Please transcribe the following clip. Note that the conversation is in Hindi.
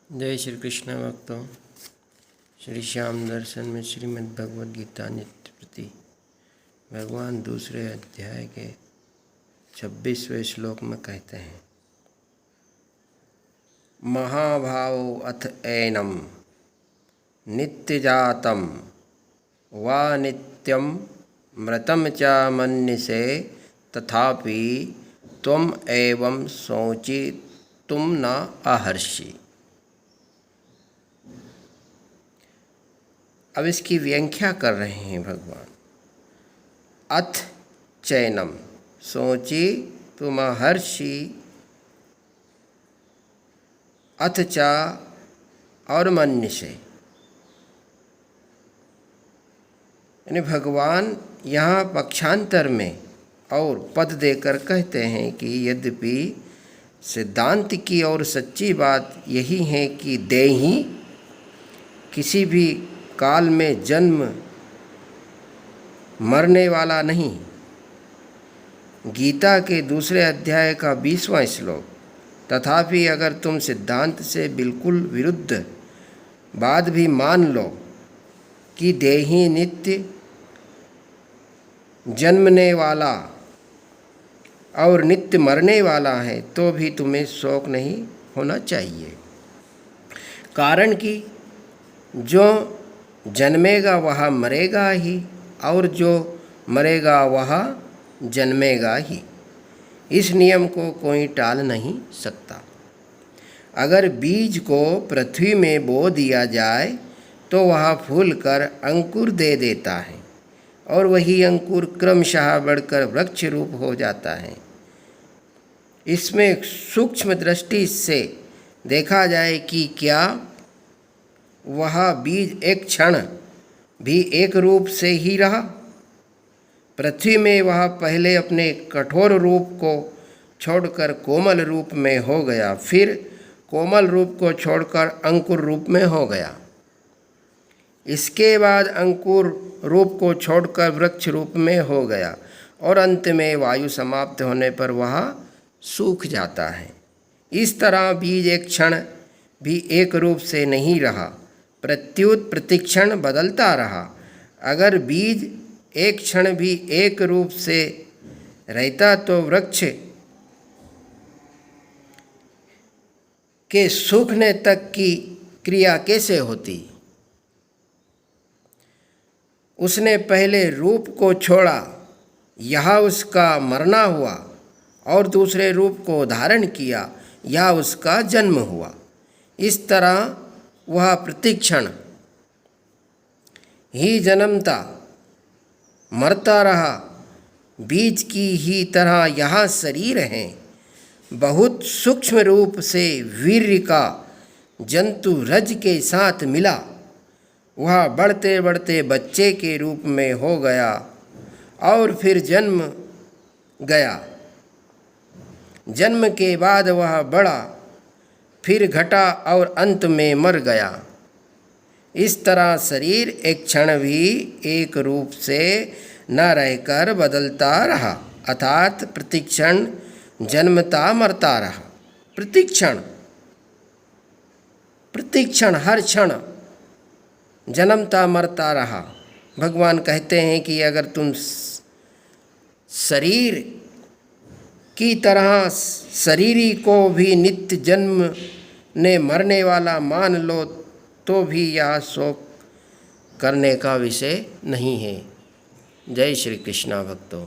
जय श्री कृष्ण भक्तों। श्री श्याम दर्शन में श्रीमद् भगवद गीता नित्य प्रति भगवान दूसरे अध्याय के 26वें श्लोक में कहते हैं, महाभावो अथ एनम नित्यजातम वा नित्यम मृतम च मन्यसे तथापि त्वम एवं सोचि तुम न आहर्षि। अब इसकी व्याख्या कर रहे हैं भगवान। अथ चैनम, सोची तुम हर्षि, अथ चा और मन्य से, यानी भगवान यहाँ पक्षांतर में और पद देकर कहते हैं कि यद्यपि सिद्धांत की और सच्ची बात यही है कि देही किसी भी काल में जन्म मरने वाला नहीं। गीता के दूसरे अध्याय का 20वां श्लोक, तथापि अगर तुम सिद्धांत से बिल्कुल विरुद्ध बात भी मान लो कि देही नित्य जन्मने वाला और नित्य मरने वाला है, तो भी तुम्हें शोक नहीं होना चाहिए। कारण कि जो जन्मेगा वह मरेगा ही, और जो मरेगा वह जन्मेगा ही। इस नियम को कोई टाल नहीं सकता। अगर बीज को पृथ्वी में बो दिया जाए तो वह फूल कर अंकुर दे देता है, और वही अंकुर क्रमशः बढ़कर वृक्ष रूप हो जाता है। इसमें सूक्ष्म दृष्टि से देखा जाए कि क्या वह बीज एक क्षण भी एक रूप से ही रहा। पृथ्वी में वह पहले अपने कठोर रूप को छोड़कर कोमल रूप में हो गया, फिर कोमल रूप को छोड़कर अंकुर रूप में हो गया, इसके बाद अंकुर रूप को छोड़कर वृक्ष रूप में हो गया, और अंत में वायु समाप्त होने पर वह सूख जाता है। इस तरह बीज एक क्षण भी एक रूप से नहीं रहा, प्रत्युत प्रतिक्षण बदलता रहा। अगर बीज एक क्षण भी एक रूप से रहता तो वृक्ष के सूखने तक की क्रिया कैसे होती। उसने पहले रूप को छोड़ा, यह उसका मरना हुआ, और दूसरे रूप को धारण किया, यह उसका जन्म हुआ। इस तरह वह प्रतिक्षण ही जन्मता मरता रहा। बीज की ही तरह यह शरीर है। बहुत सूक्ष्म रूप से वीर्य का जंतु रज के साथ मिला, वह बढ़ते बढ़ते बच्चे के रूप में हो गया, और फिर जन्म गया। जन्म के बाद वह बढ़ा, फिर घटा, और अंत में मर गया। इस तरह शरीर एक क्षण भी एक रूप से न रहकर बदलता रहा, अर्थात प्रतिक्षण जन्मता मरता रहा। प्रतिक्षण प्रतिक्षण हर क्षण जन्मता मरता रहा। भगवान कहते हैं कि अगर तुम शरीर की तरह शरीरी को भी नित्य जन्म ने मरने वाला मान लो तो भी यह शोक करने का विषय नहीं है। जय श्री कृष्ण भक्तों।